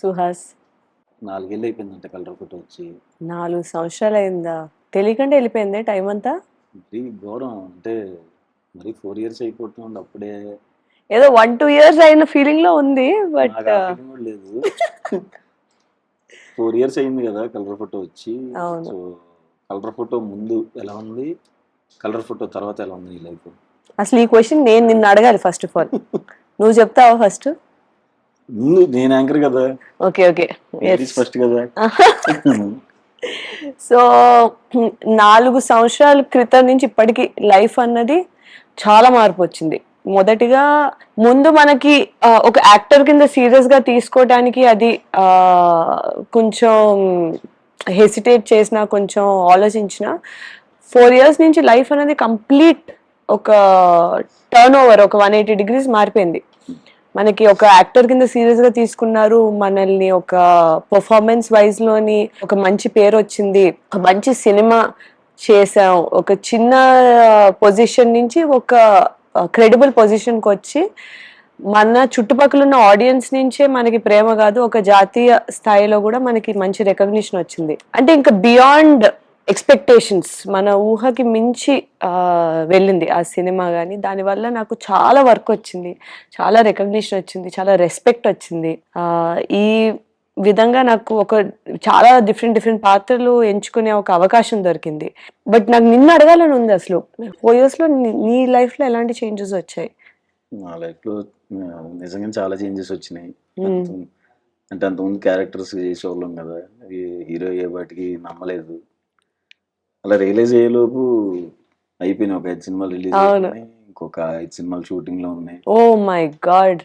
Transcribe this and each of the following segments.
సుహాస్? 4 ఏళ్ళు అయిపోయిందంట colour photo వచ్చి. 4 సంవత్సరాలు అయిందా? తెలియకుండా వెళ్ళిపోయిందే టైం అంతా. మరీ ఘోరం అంటే మరి 4 ఇయర్స్ అయిపోతుంది అప్పుడే. ఏదో 1-2 ఇయర్స్ అయిన ఫీలింగ్ లో ఉంది. బట్ నాకు ఆ ఫీలింగ్ కూడా లేదు. 4 ఇయర్స్ అయింది కదా కలర్ ఫోటో వచ్చి. అవును. సో కలర్ ఫోటో ముందు ఎలా ఉంది, కలర్ ఫోటో తర్వాత ఎలా ఉంది నీ లైఫ్? అసలు ఈ క్వశ్చన్ నేను నిన్ను అడగాలి ఫస్ట్ ఆఫ్ ఆల్. నువ్వు చెప్తావా ఫస్ట్? ముందు నేను యాంకర్ కదా, ఓకే ఓకే. ఫస్ట్ కదా. సో 4 సంవత్సరాల క్రితం నుంచి ఇప్పటికి లైఫ్ అన్నది చాలా మార్పు వచ్చింది. మొదటిగా ముందు మనకి ఒక యాక్టర్ కింద సీరియస్ గా తీసుకోవడానికి అది కొంచెం హెసిటేట్ చేసిన, కొంచెం ఆలోచించిన. 4 ఇయర్స్ నుంచి లైఫ్ అనేది కంప్లీట్ ఒక టర్న్ ఓవర్, ఒక 180 degrees మారిపోయింది. మనకి ఒక యాక్టర్ కింద సీరియస్ గా తీసుకున్నారు మనల్ని, ఒక పర్ఫార్మెన్స్ వైజ్ లోని ఒక మంచి పేరు వచ్చింది, ఒక మంచి సినిమా చేసాం, ఒక చిన్న పొజిషన్ నుంచి ఒక క్రెడిబుల్ పొజిషన్ కి వచ్చి మన చుట్టుపక్కల ఉన్న ఆడియన్స్ నుంచే మనకి ప్రేమ కాదు, ఒక జాతీయ స్థాయిలో కూడా మనకి మంచి రికగ్నిషన్ వచ్చింది. అంటే ఇంకా బియాండ్ ఎక్స్పెక్టేషన్స్, మన ఊహకి మించి వెళ్ళింది ఆ సినిమా. కానీ దానివల్ల నాకు చాలా వర్క్ వచ్చింది, చాలా రికగ్నిషన్ వచ్చింది, చాలా రెస్పెక్ట్ వచ్చింది. ఈ విధంగా నాకు ఒక చాలా డిఫరెంట్ పాత్రలు ఎంచుకునే ఒక అవకాశం దొరికింది. బట్ నాకు నిన్ను అడగాలని ఉంది, అసలు 4 years లో నీ లైఫ్ లో ఎలాంటి చేంజెస్ వచ్చాయి? నా లైఫ్ లో నిజంగా చాలా చేంజెస్ వచ్చినాయి. అంటే అంతకుముందు క్యారెక్టర్స్ చేసేవాళ్ళం కదా, హీరో అయ్యే వాటికి నమ్మలేదు. అలా రియలైజ్ అయ్యేలోపు అయిపోయినాయి. ఒక 5 సినిమాలు రిలీజ్ అయిపోయినాయి, ఇంకొక 5 సినిమాలు షూటింగ్ లో ఉన్నాయి. ఓ మై గాడ్,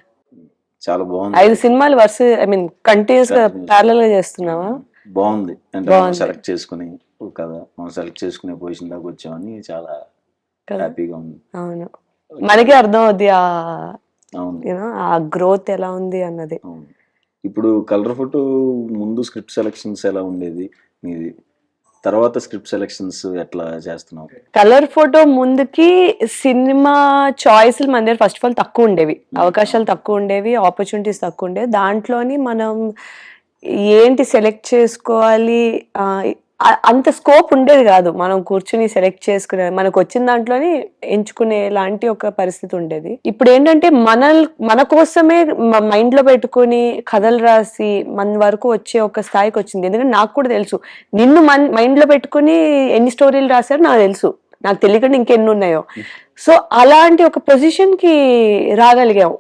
చాలా బాగుంది. 5 సినిమాలు వరుస, ఐ మీన్ కంటిన్యూస్ గా ప్యారలల్ గా చేస్తున్నావా? బాగుంది. అంటే మనం సెలెక్ట్ చేసుకుని కదా, మనం సెలెక్ట్ చేసుకునే పొజిషన్ దాకా వచ్చామని చాలా హ్యాపీగా ఉంది. అవును, మనకి అర్థం అవుద్ది ఆ గ్రోత్ ఎలా ఉంది అన్నది. ఇప్పుడు కలర్ ఫోటో ముందు స్క్రిప్ట్ సెలెక్షన్స్ ఎలా ఉండేది మీది, తర్వాత స్క్రిప్ట్ సెలెక్షన్స్ ఎట్లా చేస్తున్నావు? కలర్ ఫోటో ముందుకి సినిమా చాయిస్లు మన దగ్గర ఫస్ట్ ఆఫ్ ఆల్ తక్కువ ఉండేవి, అవకాశాలు తక్కువ ఉండేవి, ఆపర్చునిటీస్ తక్కువ ఉండేవి. దాంట్లోని మనం ఏంటి సెలెక్ట్ చేసుకోవాలి అంత స్కోప్ ఉండేది కాదు. మనం కూర్చుని సెలెక్ట్ చేసుకునే, మనకు వచ్చిన దాంట్లోని ఎంచుకునే లాంటి ఒక పరిస్థితి ఉండేది. ఇప్పుడు ఏంటంటే మన కోసమే మైండ్ లో పెట్టుకుని కథలు రాసి మన వరకు వచ్చే ఒక స్థాయికి వచ్చింది. ఎందుకంటే నాకు కూడా తెలుసు, నిన్ను మైండ్ లో పెట్టుకుని ఎన్ని స్టోరీలు రాశారో నాకు తెలుసు, నాకు తెలియకుండా ఇంకెన్ని ఉన్నాయో. సో అలాంటి ఒక పొజిషన్ కి రాగలిగాం.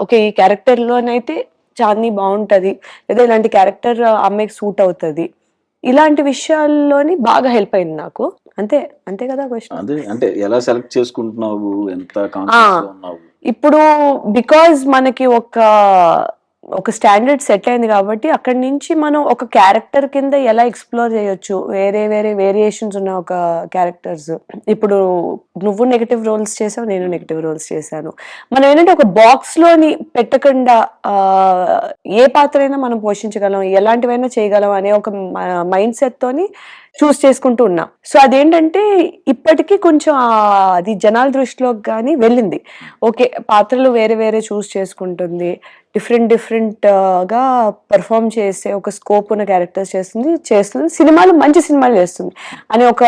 ఓకే, ఈ క్యారెక్టర్ లోనైతే చాందిని బాగుంటది, లేదా ఇలాంటి క్యారెక్టర్ అమ్మాయికి సూట్ అవుతుంది, ఇలాంటి విషయాల్లోని బాగా హెల్ప్ అయింది నాకు. అంతే అంతే కదా క్వశ్చన్. అదే అంటే ఎలా సెలెక్ట్ చేసుకుంటున్నావు, ఎంత కాన్ఫిడెన్స్ లో ఉన్నావు? ఇప్పుడు బికాజ్ మనకి ఒక స్టాండర్డ్ సెట్ అయింది కాబట్టి అక్కడి నుంచి మనం ఒక క్యారెక్టర్ కింద ఎలా ఎక్స్ప్లోర్ చేయొచ్చు, వేరే వేరే వేరియేషన్స్ ఉన్న ఒక క్యారెక్టర్స్. ఇప్పుడు నువ్వు నెగటివ్ రోల్స్ చేసావు, నేను నెగటివ్ రోల్స్ చేశాను. మనం ఏంటంటే ఒక బాక్స్ లోని పెట్టకుండా ఏ పాత్ర అయినా మనం పోషించగలం, ఎలాంటివైనా చేయగలం అనే ఒక మైండ్ సెట్ తోని చూస్ చేసుకుంటూ ఉన్నాం. సో అదేంటంటే ఇప్పటికీ కొంచెం అది జనాల దృష్టిలోకి కానీ వెళ్ళింది. ఓకే, పాత్రలు వేరే వేరే చూస్ చేసుకుంటుంది, డిఫరెంట్ గా పర్ఫామ్ చేసే ఒక స్కోప్ ఉన్న క్యారెక్టర్స్ చేస్తుంది, సినిమాలు మంచి సినిమాలు చేస్తుంది అని ఒక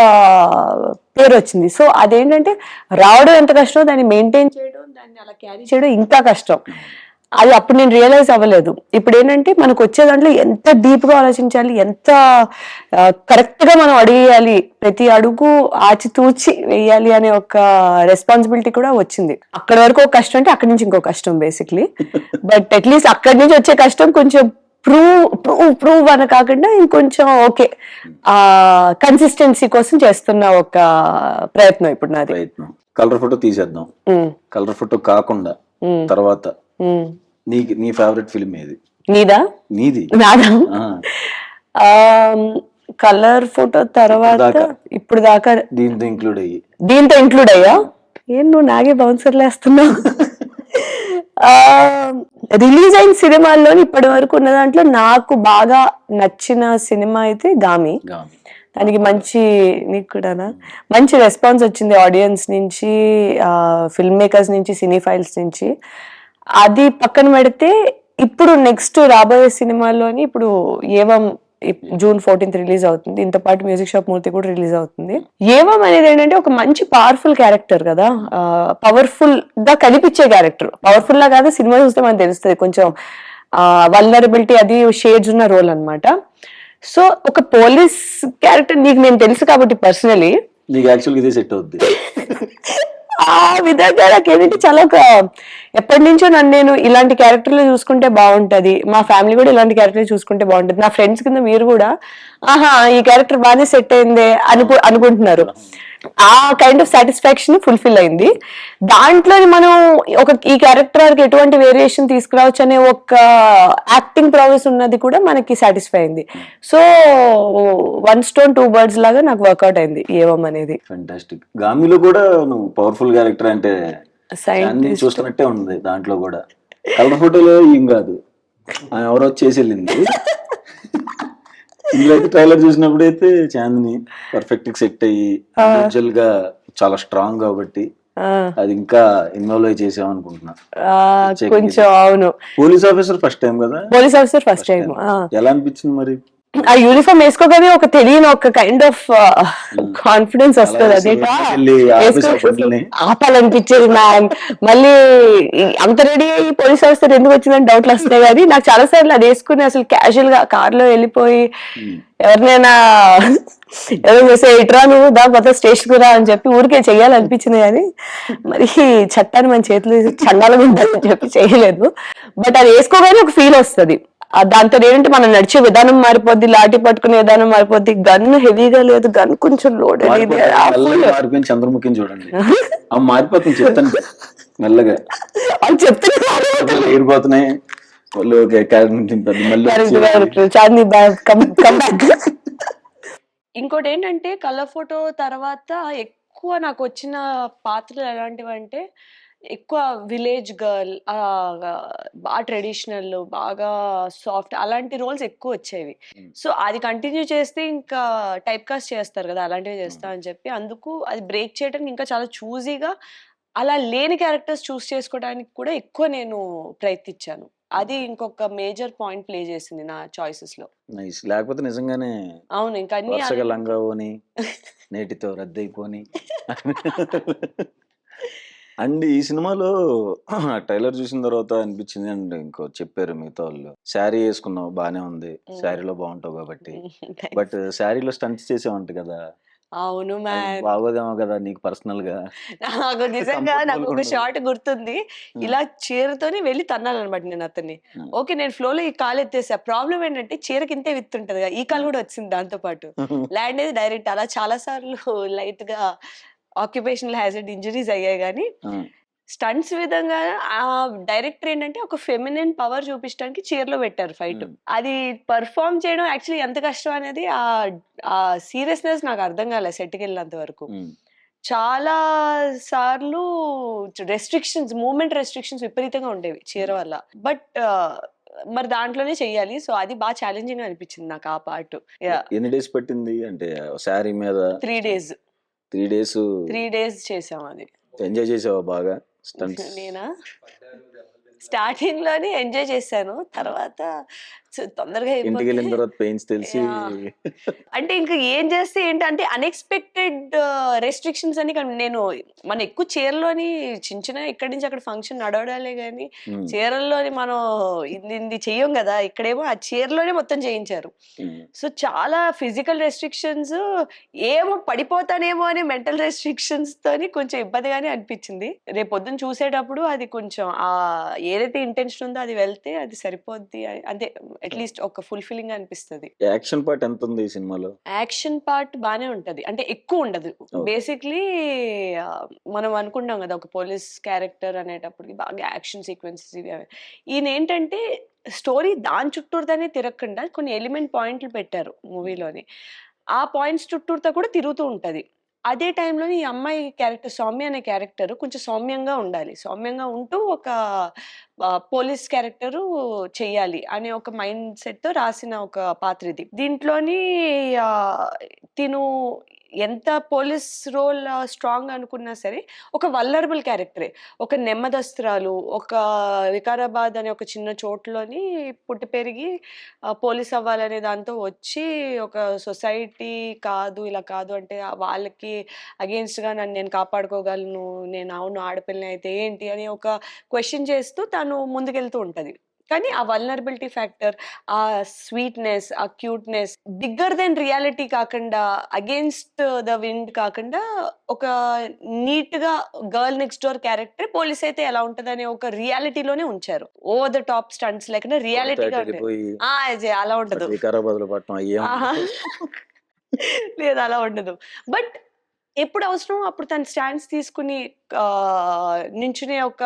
పేరు వచ్చింది. సో అదేంటంటే రావడం ఎంత కష్టం, దాన్ని మెయింటైన్ చేయడం, దాన్ని అలా క్యారీ చేయడం ఇంకా కష్టం. అది అప్పుడు నేను రియలైజ్ అవ్వలేదు. ఇప్పుడు ఏంటంటే మనకు వచ్చే దాంట్లో ఎంత డీప్ గా ఆలోచించాలి, ఎంత కరెక్ట్ గా మనం అడిగేయాలి, ప్రతి అడుగు ఆచితూచి వేయాలి అనే ఒక రెస్పాన్సిబిలిటీ కూడా వచ్చింది. అక్కడి వరకు ఒక కష్టం అంటే అక్కడి నుంచి ఇంకో కష్టం బేసిక్లీ. బట్ అట్లీస్ట్ అక్కడి నుంచి వచ్చే కష్టం కొంచెం ప్రూవ్ అని కాకుండా ఇంకొంచెం ఓకే కన్సిస్టెన్సీ కోసం చేస్తున్న ఒక ప్రయత్నం ఇప్పుడు నాది. కలర్ ఫోటో తీసేద్దాం, కలర్ ఫోటో కాకుండా తర్వాత నీ ఫేవరెట్ ఫిల్మ్ ఏది? నీది? నాదా? కలర్ ఫోటో తర్వాత ఇప్పుడు దాకా దీంతో ఇంక్లూడ్ అయ్యా? ఏం నువ్వు నాగే బౌన్సర్లు వేస్తున్నావు? రిలీజ్ అయిన సినిమాల్లోని ఇప్పటి వరకు ఉన్న దాంట్లో నాకు బాగా నచ్చిన సినిమా అయితే గామి. దానికి నీకు కూడానా మంచి రెస్పాన్స్ వచ్చింది ఆడియన్స్ నుంచి, ఫిల్మ్ మేకర్స్ నుంచి, సినీ ఫైల్స్ నుంచి. అది పక్కన పెడితే ఇప్పుడు నెక్స్ట్ రాబోయే సినిమాలోని ఇప్పుడు ఏవం జూన్ 14th రిలీజ్ అవుతుంది. దీంతో పాటు మ్యూజిక్ షాప్ మూర్తి కూడా రిలీజ్ అవుతుంది. ఏవం అనేది ఏంటంటే ఒక మంచి పవర్ఫుల్ క్యారెక్టర్ కదా, పవర్ఫుల్ గా కనిపించే క్యారెక్టర్. పవర్ఫుల్ లా కాదు, సినిమా చూస్తే మనకు తెలుస్తుంది కొంచెం వల్నరబిలిటీ అది షేడ్స్ ఉన్న రోల్ అన్నమాట. సో ఒక పోలీస్ క్యారెక్టర్ నీకు నేను తెలుసు కాబట్టి పర్సనలీ నీకు యాక్చువల్గా ఇదే సెట్ అవుద్ది. ఆ విధంగా నాకు ఏంటంటే చాలా ఒక ఎప్పటి నుంచో నేను ఇలాంటి క్యారెక్టర్లు చూసుకుంటే బాగుంటది, మా ఫ్యామిలీ కూడా ఇలాంటి క్యారెక్టర్లు చూసుకుంటే బాగుంటది, నా ఫ్రెండ్స్ కింద మీరు కూడా ఆహా ఈ క్యారెక్టర్ బాగానే సెట్ అయిందే అనుకుంటున్నారు. ఆ కైండ్ ఆఫ్ సాటిస్ఫాక్షన్ ఫుల్ఫిల్ అయింది. దాంట్లో మనం ఈ క్యారెక్టర్ ఎటువంటి వేరియేషన్ తీసుకురావచ్చు అనే ఒక యాక్టింగ్ ప్రాసెస్ ఉన్నది కూడా మనకి సాటిస్ఫై అయింది. సో 1 stone 2 birds లాగా నాకు వర్కౌట్ అయింది ఏవం అనేది. ఫెంటాస్టిక్. గామిలో కూడా నువ్వు పవర్ఫుల్ క్యారెక్టర్ అంటే చాందిని చూస్తున్నట్టే ఉంది. దాంట్లో కూడా కలర్ ఫోటోలో ఏం కాదు, ఆమె ఎవరో చేసి వెళ్ళింది. ఇందులో అయితే ట్రైలర్ చూసినప్పుడు అయితే చాందిని పర్ఫెక్ట్ సెట్ అయ్యి ఇండివిజువల్ గా చాలా స్ట్రాంగ్ కాబట్టి అది ఇంకా ఇన్వాల్వ్ అయి చేసాం అనుకుంటున్నా. కొంచెం అవును, పోలీస్ ఆఫీసర్ ఫస్ట్ టైం కదా. Police officer first time. ఎలా అనిపించింది మరి? ఆ యూనిఫామ్ వేసుకోగానే ఒక తెలియని ఒక కైండ్ ఆఫ్ కాన్ఫిడెన్స్ వస్తుంది. అదే ఆపాలనిపించేది మ్యామ్. మళ్ళీ అంత రెడీ అయ్యి పోలీస్ ఆఫీసర్ ఎందుకు వచ్చిందని డౌట్లు వస్తాయి. కానీ నాకు చాలా సార్లు అది వేసుకుని అసలు క్యాజువల్ గా కార్ లో వెళ్ళిపోయి ఎవరినైనా ఏదో చేసే ఇట్రా నువ్వు దా మొత్తం స్టేషన్ కూడా అని చెప్పి ఊరికే చెయ్యాలనిపించింది. కానీ మరి చట్టాన్ని మన చేతులు చండాలంగా ఉంటుందని చెప్పి చేయలేదు. బట్ అది వేసుకోగానే ఒక ఫీల్ వస్తుంది. దాంతో ఏంటంటే మనం నడిచే విధానం మారిపోద్ది, లాఠీ పట్టుకునే విధానం మారిపోద్ది. గన్ హెవీగా లేదు, గన్ కొంచెం లోడ్ మారిపోయింది. చంద్రముఖిని చూడండి మారిపోతుంది, చెప్తాను మెల్లగా అని చెప్తున్నా ఎగిరిపోతున్నాయి. ఇంకోటి ఏంటంటే కలర్ ఫోటో తర్వాత ఎక్కువ నాకు వచ్చిన పాత్రలు ఎలాంటివి అంటే ఎక్కువ విలేజ్ గర్ల్, బాగా ట్రెడిషనల్, బాగా సాఫ్ట్ అలాంటి రోల్స్ ఎక్కువ వచ్చేవి. సో అది కంటిన్యూ చేస్తే ఇంకా టైప్ కాస్ట్ చేస్తారు కదా, అలాంటివి చేస్తా అని చెప్పి అందుకు అది బ్రేక్ చేయడానికి ఇంకా చాలా చూజీగా అలా లేని క్యారెక్టర్స్ చూస్ చేసుకోవడానికి కూడా ఎక్కువ నేను ప్రయత్నించాను. అది ఇంకొక మేజర్ పాయింట్ ప్లే చేసింది నా చాయిసెస్ లో. నైస్. లేకపోతే నిజంగానే అవును ఇంకా వరుసగా లంగావోని నేటితో రద్దయిపోని. అండ్ ఈ సినిమాలో ట్రైలర్ చూసిన తర్వాత అనిపించింది, అండ్ ఇంకో చెప్పారు మిగతా వాళ్ళు, శారీ వేసుకున్నావు బానే ఉంది, శారీలో బాగుంటావు కాబట్టి, బట్ శారీలో స్టంట్స్ చేసావంట కదా. అవును మ్యామ్, బాగోదేమో కదా నీకు పర్సనల్ గా? నాకు నిజంగా నాకు ఒక షార్ట్ గుర్తుంది. ఇలా చీరతోని వెళ్ళి తన్నాలన్నమాట నేను అతన్ని. ఓకే నేను ఫ్లోలో ఈ కాలు ఎత్తేసా. ప్రాబ్లం ఏంటంటే చీరకి ఇంతే విత్తుంటది కదా, ఈ కాలు కూడా వచ్చింది దాంతో పాటు. ల్యాండ్ అనేది డైరెక్ట్. అలా చాలా సార్లు లైట్ గా ఆక్యుపేషనల్ హ్యాజర్డ్ ఇంజరీస్ అయ్యాయి. కానీ స్టంట్స్ విధంగా ఆ డైరెక్టర్ ఏంటంటే ఒక ఫెమినిన్ పవర్ చూపించడానికి చీరలో పెట్టారు ఫైట్. అది పర్ఫార్మ్ చేయడం యాక్చువల్లీ ఎంత కష్టం అనేది ఆ సీరియస్నెస్ నాకు అర్థం కాలేదు సెట్కి వెళ్ళినంత వరకు. చాలా సార్లు రెస్ట్రిక్షన్స్, మూమెంట్ రెస్ట్రిక్షన్స్ విపరీతంగా ఉండేవి చీర వల్ల. బట్ మరి దాంట్లోనే చెయ్యాలి. సో అది బాగా ఛాలెంజింగ్ అనిపించింది నాకు ఆ పార్ట్. ఎన్ని డేస్ పట్టింది అంటే శారీ మీద? 3 days. 3 days చేసాం. అది ఎంజాయ్ చేసావా బాగా స్టంట్స్? నేనా స్టార్టింగ్ లోనే ఎంజాయ్ చేశాను, తర్వాత తొందరగా ఇంటికి వెళ్ళిన తర్వాత పెయిన్స్ తెలిసి అంటే ఇంకా ఏం చేస్తే ఏంటంటే అన్ఎక్స్పెక్టెడ్ రెస్ట్రిక్షన్స్ అని. నేను మనం ఎక్కువ చీరలోని చిన్న ఇక్కడి నుంచి అక్కడ ఫంక్షన్ నడవడాలే కానీ చీరల్లోని మనం ఇది చెయ్యం కదా. ఇక్కడేమో ఆ చీరలోనే మొత్తం చేయించారు. సో చాలా ఫిజికల్ రెస్ట్రిక్షన్స్, ఏమో పడిపోతానేమో అని మెంటల్ రెస్ట్రిక్షన్స్ తోని కొంచెం ఇబ్బందిగానే అనిపించింది. రేపు పొద్దున్న చూసేటప్పుడు అది కొంచెం ఏదైతే ఇంటెన్షన్ ఉందో అది వెళ్తే అది సరిపోద్ది. అంటే అట్లీస్ట్ ఒక ఫుల్ఫిల్లింగ్ అనిపిస్తుంది. యాక్షన్ పార్ట్ ఎంత ఉంది ఈ సినిమాలో? యాక్షన్ పార్ట్ బానే ఉంటది, అంటే ఎక్కువ ఉండదు. బేసిక్లీ మనం అనుకుంటాం కదా ఒక పోలీస్ క్యారెక్టర్ అనేటప్పటికి బాగా యాక్షన్ సీక్వెన్సెస్ ఇవి. ఈయన ఏంటంటే స్టోరీ దాని చుట్టూరుతోనే తిరగకుండా కొన్ని ఎలిమెంట్ పాయింట్లు పెట్టారు మూవీలోని. ఆ పాయింట్స్ చుట్టూరుతో కూడా తిరుగుతూ ఉంటది. అదే టైంలో ఈ అమ్మాయి క్యారెక్టర్ సౌమ్య అనే క్యారెక్టర్ కొంచెం సౌమ్యంగా ఉండాలి, సౌమ్యంగా ఉంటూ ఒక పోలీస్ క్యారెక్టరు చెయ్యాలి అనే ఒక మైండ్ సెట్ తో రాసిన ఒక పాత్ర ఇది. దీంట్లోని తిను ఎంత పోలీస్ రోల్ స్ట్రాంగ్ అనుకున్నా సరే ఒక వల్నరబుల్ క్యారెక్టరే. ఒక నెమ్మదస్తురాలు, ఒక వికారాబాద్ అనే ఒక చిన్న చోటులోని పుట్టి పెరిగి పోలీస్ అవ్వాలనే దాంతో వచ్చి ఒక సొసైటీ కాదు, ఇలా కాదు అంటే వాళ్ళకి అగెయిన్స్ట్‌గా నన్ను నేను కాపాడుకోగలను, నేను అవును ఆడపిల్లని అయితే ఏంటి అని ఒక క్వెషన్ చేస్తూ తను ముందుకెళ్తూ ఉంటది. కానీ ఆ వల్నరబిలిటీ ఫ్యాక్టర్, ఆ స్వీట్‌నెస్, ఆ క్యూట్‌నెస్ బిగ్గర్ దెన్ రియాలిటీ కాకుండా, అగెయిన్స్ట్ ద విండ్ కాకుండా ఒక నీట్‌గా girl next door character police అయితే ఎలా ఉంటదనే ఒక రియాలిటీలోనే ఉంచారు. ఓవర్ ద టాప్ స్టంట్స్ లేకుండా రియాలిటీగా ఉండేది. వెళ్ళిపోయి అలా ఉండదు. వికారాబాద్లో పట్టణం అయ్యేం ఆహా! లేదు అలా ఉండదు. బట్ ఎప్పుడు అవసరమో అప్పుడు తను స్టాండ్స్ తీసుకొని నించునే ఒక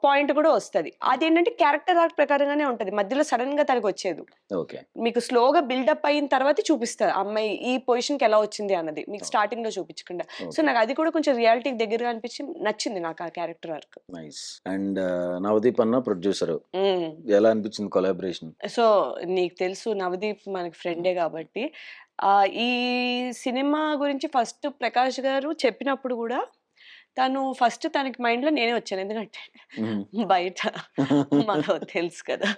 పాయింట్ కూడా వస్తది. అదేంటంటే క్యారెక్టర్ ఆర్క్ ప్రకారంగానే ఉంటది. మధ్యలో సడెన్‌గా తనకొచ్చేదు. ఓకే. మీకు స్లోగా బిల్డప్ అయిన తర్వాతే చూపిస్తారు. ఆ అమ్మాయి ఈ పొజిషన్‌కి ఎలా వచ్చింది అన్నది. మీకు స్టార్టింగ్‌లో చూపించకుండా. సో, నాకు అది కూడా కొంచెం రియాలిటీకి దగ్గరగా అనిపించి నచ్చింది నాకు ఆ character arc. Nice. And Navdeep అన్న ప్రొడ్యూసర్. హ్మ్. ఎలా అనిపించింది కొలాబరేషన్? సో, నీకు తెలుసు నవదీప్ మనకి ఫ్రెండే గాబట్టి, ఈ సినిమా గురించి ఫస్ట్ ప్రకాష్ గారు చెప్పినప్పుడు గూడా, ఫస్ట్ తనకి మైండ్‌లో నేనే వచ్చాను. ఎందుకంటే బయట మనకు తెలుసు కదా!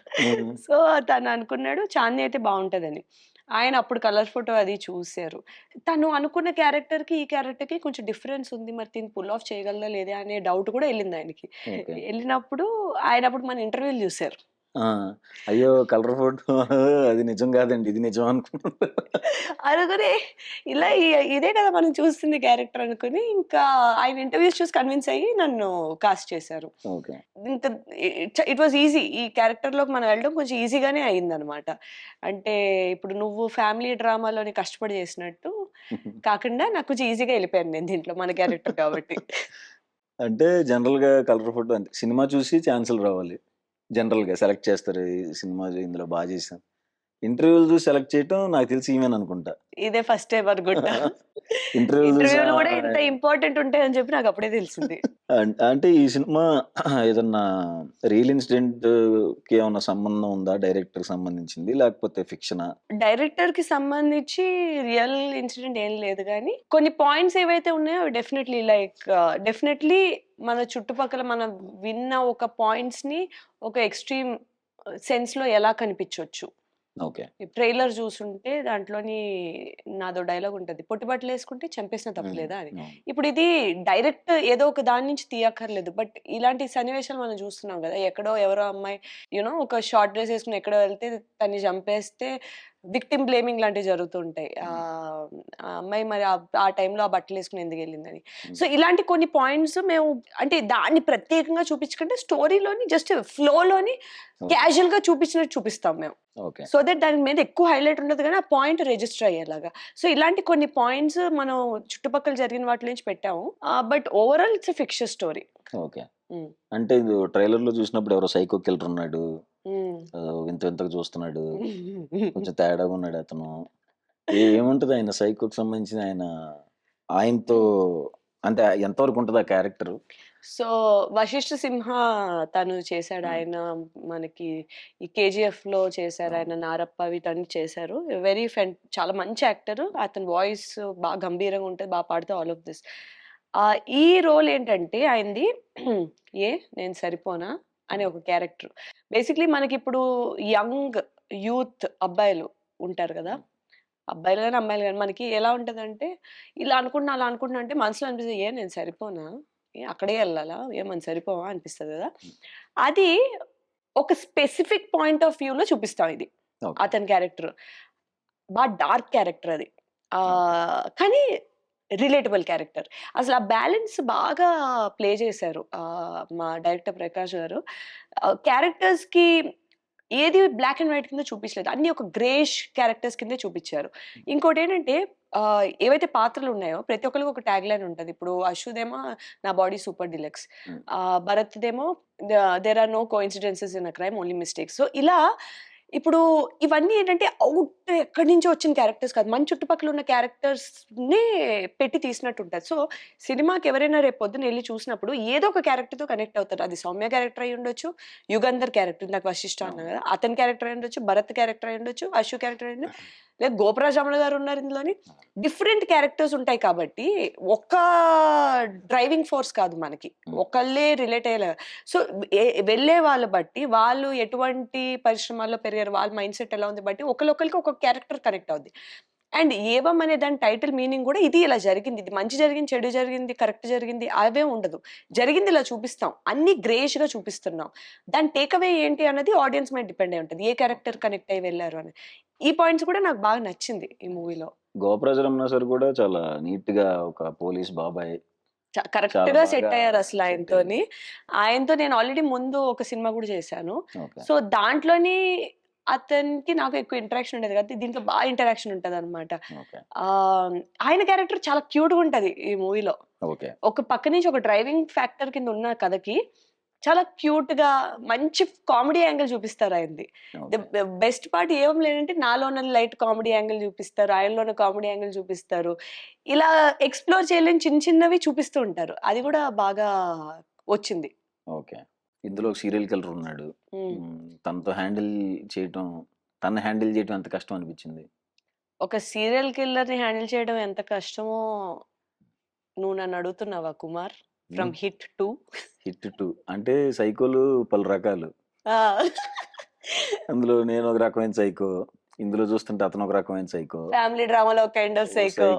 సో, తను అనుకున్నాడు చాందిని అయితే బావుంటదని. ఆయన అప్పుడు కలర్ ఫోటో అది చూసారు. తను అనుకున్న క్యారెక్టర్‌కి, ఈ క్యారెక్టర్‌కి కొంచెం డిఫరెన్స్ ఉంది. మరి దీన్ని పుల్ ఆఫ్ చేయగలదా లేదా అనే డౌట్ కూడా ఎళ్ళింది ఆయనకి. ఓకే. ఎళ్ళినప్పుడు ఆయన అప్పుడు మన ఇంటర్వ్యూలు జూసారు. ఆ! అయ్యో! కలర్ ఫోటో అది నిజం కాదండి. ఇది నిజం అనుకున్నాను. అనుకుని ఇలా ఇదే కదా మనం చూస్తుంది క్యారెక్టర్ అనుకుని ఇంకా ఆయన ఇంటర్వ్యూస్ చూసి కన్విన్స్ అయ్యి నన్ను కాస్ట్ చేశారు. ఓకే. ఇంకా ఇట్ వాస్ ఈజీ. ఈ క్యారెక్టర్‌లోకి మనం వెళ్ళడం కొంచెం ఈజీగానే అయిందనమాట. అంటే ఇప్పుడు నువ్వు ఫ్యామిలీ డ్రామాలోని కష్టపడి చేసినట్టు కాకుండా నాకు కొంచెం ఈజీగా ఎళ్ళిపోయాను నేను దీంట్లో మన క్యారెక్టర్ కాబట్టి. అంటే జనరల్‌గా కలర్ ఫోటో అంటే సినిమా చూసి ఛాన్సులు రావాలి. జనరల్‌గా సెలెక్ట్ చేస్తారు. ఈ సినిమా ఇందులో చేశాను. ఇంటర్వ్యూలు చూసి సెలెక్ట్ చేయటం నాకు తెలిసి ఈమెననుకుంటా. ఇదే ఫస్ట్ టైమ్ అనుకుంటా. ఇంటర్వ్యూలు చూసి ఇంటర్వ్యూలు కూడా ఇంత ఇంపార్టెంట్ ఉంటాయని చెప్పి నాకు అప్పుడే తెలిసింది. అంటే ఈ సినిమా ఏదన్నా రియల్ ఇన్సిడెంట్‌కి ఏమన్నా సంబంధం ఉందా? డైరెక్టర్‌కి సంబంధించింది లేకపోతే ఫిక్షనా? డైరెక్టర్‌కి సంబంధించి రియల్ ఇన్సిడెంట్ ఏం లేదు గానీ, కొన్ని పాయింట్స్ ఏవైతే ఉన్నాయో అవి డెఫినెట్‌లీ మన చుట్టుపక్కల మనం విన్న ఒక పాయింట్స్‌ని ఒక ఎక్స్‌ట్రీమ్ సెన్స్‌లో ఎలా కనిపించొచ్చు. ఓకే. ఈ ట్రైలర్ చూసుంటే దాంట్లోని నాదో డైలాగ్ ఉంటది. "పొట్టి బట్టలేసుకుంటే చంపేసినా తప్పులేదా" అని. అవును. ఇప్పుడు ఇది డైరెక్ట్ ఏదో ఒక దాని నుంచి తీయక్కర్లేదు. బట్ ఇలాంటి సన్నివేశాలు మనం చూస్తున్నాం గదా! ఎక్కడో ఎవరో అమ్మాయి ఒక షార్ట్ డ్రెస్ ఏసుకొని ఎక్కడో వెళ్తే తన్ని చంపేస్తే విక్టిమ్ బ్లేమింగ్ లాంటివి జరుగుతుంటాయి. ఆ అమ్మాయి మరి ఆ టైంలో ఆ బట్టలేసుకొని ఎందుకెళ్ళిందని. సో, ఇలాంటి కొన్ని పాయింట్స్ మేము అంటే దాన్ని ప్రత్యేకంగా చూపించకుండా స్టోరీలోని జస్ట్ ఫ్లోలోని క్యాజుయల్‌గా చూపించినట్టు చూపిస్తాం మేము. ఓకే. సో దట్ దాని మీద ఎక్కువ హైలైట్ ఉండదు గానీ, ఆ పాయింట్ రిజిస్టర్ అయ్యేలాగా. సో, ఇలాంటి కొన్ని పాయింట్స్ మనం చుట్టుపక్కల జరిగిన వాటి నుంచి పెట్టాము. But overall it's a fiction story. Okay. హ్మ్. అంటే ఇది ట్రైలర్‌లో చూసినప్పుడు ఎవరో సైకో కిల్లర్ ఉన్నాడు. హ్మ్. వింత వింతగా చూస్తున్నాడు. కొంచెం తేడాగా ఉన్నాడు అతను. ఏముంటది ఆయన సైకోకి సంబంధించిన ఆయనతో అంటే ఎంతవరకు ఉంటది ఆ క్యారెక్టరు? సో, 'వశిష్ఠ సింహ' తను చేశాడు. హ్మ్. ఆయన మనకి ఈ 'కేజీఎఫ్‌లో' చేశారు. అవును. ఆయన 'నారప్ప' వీటన్నీ చేశారు. చాలా మంచి యాక్టర్. అతని వాయిస్ బాగా గంభీరంగా ఉంటది. పాడుతూ ఆల్ ఆఫ్ దిస్. ఈ రోల్ ఏంటంటే ఆయనది ఏ నేను సరిపోనా అనే ఒక క్యారెక్టర్. బేసిక్‌లీ మనకిప్పుడు యంగ్ యూత్ అబ్బాయిలు ఉంటారు గదా! అబ్బాయిలు గాని, అమ్మాయిలు గాని మనకి ఎలా ఉంటదంటే, ఇలా అనుకుంటున్నా, అలా అనుకుంటున్నా అంటే మనసులో అనిపిస్తది. నేను సరిపోనా? అక్కడే ఎళ్ళాలా? మనం సరిపోమా? అనిపిస్తది గదా! అది ఒక స్పెసిఫిక్ పాయింట్ ఆఫ్ వ్యూలో చూపిస్తాం ఇది. ఓకే. అతని క్యారెక్టర్. డార్క్ క్యారెక్టర్ అది. ఓకే. కానీ రిలేటబుల్ క్యారెక్టర్. అసలు ఆ బ్యాలెన్స్ బాగా ప్లే చేశారు. మా డైరెక్టర్ ప్రకాష్ గారు. క్యారెక్టర్స్‌కి ఏది బ్లాక్ అండ్ వైట్ కింద చూపించలేదు. అన్నీ ఒక గ్రేష్ క్యారెక్టర్స్ కిందే చూపించారు. ఇంకోటేంటంటే ఏవైతే పాత్రలున్నాయో ప్రతి ఒక్కళ్ళకి ఒక ట్యాగ్‌లైన్ ఉంటది. ఇప్పుడు అశ్వుదేమో 'నా బాడీ సూపర్ డీలక్స్'. హ్మ్. భరత్‌దేమో 'there are no coincidences in a crime only mistakes'. So, ఇలా ఇప్పుడు ఇవన్నీ ఏంటంటే ఔట్ ఎక్కడి నుంచో వచ్చిన క్యారెక్టర్స్ కాదు, మన చుట్టుపక్కల ఉన్న క్యారెక్టర్స్ ని పెట్టి తీసినట్టు ఉంటుంది. సో సినిమాకి ఎవరైనా రేపు పొద్దున వెళ్ళి చూసినప్పుడు ఏదో ఒక క్యారెక్టర్ తో కనెక్ట్ అవుతారు. అది సౌమ్య క్యారెక్టర్ అయి ఉండొచ్చు, యుగంధర్ క్యారెక్టర్ నాకు వశిష్ఠ అన్నా కదా, అతని క్యారెక్టర్ అయి ఉండొచ్చు, భరత్ క్యారెక్టర్ అయి ఉండొచ్చు, అశు క్యారెక్టర్ అయి ఉండొచ్చు, లేదా గోపరాజముల గారు ఉన్నారు ఇందులోని. డిఫరెంట్ క్యారెక్టర్స్ ఉంటాయి కాబట్టి ఒక్క డ్రైవింగ్ ఫోర్స్ కాదు మనకి, ఒకళ్ళే రిలేట్ అయ్యేలా. సో వెళ్ళే వాళ్ళ బట్టి వాళ్ళు ఎటువంటి పరిశ్రమాల్లో పెరిగారు, వాళ్ళ మైండ్ సెట్ ఎలా ఉంది బట్టి ఒకరికి ఒక క్యారెక్టర్ కనెక్ట్ అవుద్ది. అండ్ ఏవం అనే దాని టైటిల్ మీనింగ్ కూడా ఇది ఇలా జరిగింది, ఇది మంచి జరిగింది, చెడు జరిగింది, కరెక్ట్ జరిగింది అవే ఉండదు. జరిగింది ఇలా చూపిస్తాం, అన్ని గ్రేష్ గా చూపిస్తున్నాం. దాని టేక్అవే ఏంటి అన్నది ఆడియన్స్ మీద డిపెండ్ అయి ఉంటుంది, ఏ క్యారెక్టర్ కనెక్ట్ అయ్యి వెళ్ళారు అని. ఈ పాయింట్స్ కూడా నాకు బాగా నచ్చింది ఈ మూవీలో. గోపరాజరమణ సార్ కూడా చాలా నీట్ గా ఒక పోలీస్ బాబాయ్ కరెక్ట్ చాలా గా బాగా సెట్ అయ్యారు అసలు set ఆయనతోని. ఆయనతో నేను ఆల్రెడీ ముందు ఒక సినిమా కూడా చేశాను. ఓకే సో దాంట్లోని అతనికి నాకు ఎక్కువ ఇంటరాక్షన్ ఉండేది కదా, దీంట్లో బాగా ఇంటరాక్షన్ ఉంటది అనమాట. ఓకే ఆయన క్యారెక్టర్ చాలా క్యూట్ గా ఉంటది ఈ మూవీలో. ఓకే ఒక పక్క నుంచి ఒక డ్రైవింగ్ ఫ్యాక్టర్ కింద ఉన్న కథకి చాలా క్యూట్ గా మంచి కామెడీ యాంగిల్ చూపిస్తారు ఆయనది. బెస్ట్ పార్ట్ ఏం లేదంటే నాలోన లైట్ కామెడీ యాంగిల్ చూపిస్తారు, ఆయనలోన కామెడీ యాంగిల్ చూపిస్తారు. ఇలా ఎక్స్ప్లోర్ చేయలేని చిన్న చిన్నవి చూపిస్తూ ఉంటారు, అది కూడా బాగా వచ్చింది. ఓకే ఇందులో సీరియల్ కిల్లర్ ఉన్నాడు. ఉమ్. తనతో తన హ్యాండిల్ చేయటం ఎంత కష్టం అనిపించింది? ఒక సీరియల్ కిల్లర్ ని హ్యాండిల్ చేయడం ఎంత కష్టమో నువ్వు నన్ను అడుగుతున్నావా కుమార్? From hit 2. హిట్ 2 అంటే సైకోలు పలు రకాలు. అందులో నేను ఒక రకమైన సైకో, ఇందులో చూస్తుంటే అతను ఒక రకమైన సైకో, ఫ్యామిలీ డ్రామాలో కైండ్ ఆఫ్ సైకో.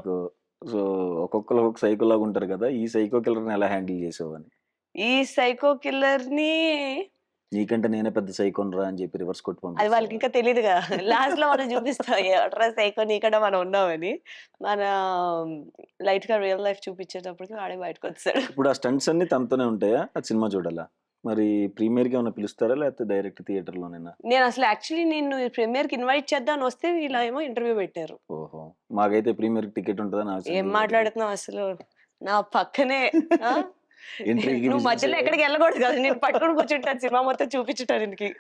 సో ఒక్కొక్కరు ఒక సైకో లాగా ఉంటారు కదా. ఈ సైకో కిల్లర్ ని ఎలా హ్యాండిల్ చేసావని? ఈ సైకో కిల్లర్ ని నీకంటే నేనే పెద్ద సైకోన్ రా అని చెప్పి రివర్స్ కొట్టి అది వాళ్ళకి ఇంకా తెలియదు కదా, లాస్ట్ లో మనం చూపిస్తాం ఎవట్రా సైకో నీకంటే మనం ఉన్నామని. మన లైట్ గా రియల్ లైఫ్ చూపించేటప్పటికి వాడే బయటకు వచ్చాడు. ఇప్పుడు ఆ స్టంట్స్ అన్ని తనతోనే ఉంటాయా? ఆ సినిమా చూడాలా? మరి ప్రీమియర్ కి ఏమైనా పిలుస్తారా లేకపోతే డైరెక్ట్ థియేటర్ లోనేనా? నేను అసలు యాక్చువల్లీ నేను ప్రీమియర్ కి ఇన్వైట్ చేద్దాం వస్తే ఇలా ఏమో ఇంటర్వ్యూ పెట్టారు. ఓహో మాకైతే ప్రీమియర్ టికెట్ ఉంటుందా? ఏం మాట్లాడుతున్నావు అసలు, నా పక్కనే ఎంట్రీకి నువ్వు మధ్యలో ఎక్కడికి వెళ్ళకూడదు కదా, నేను పట్టుకొని కూర్చుంటాను సినిమా మొత్తం చూపించడానికి.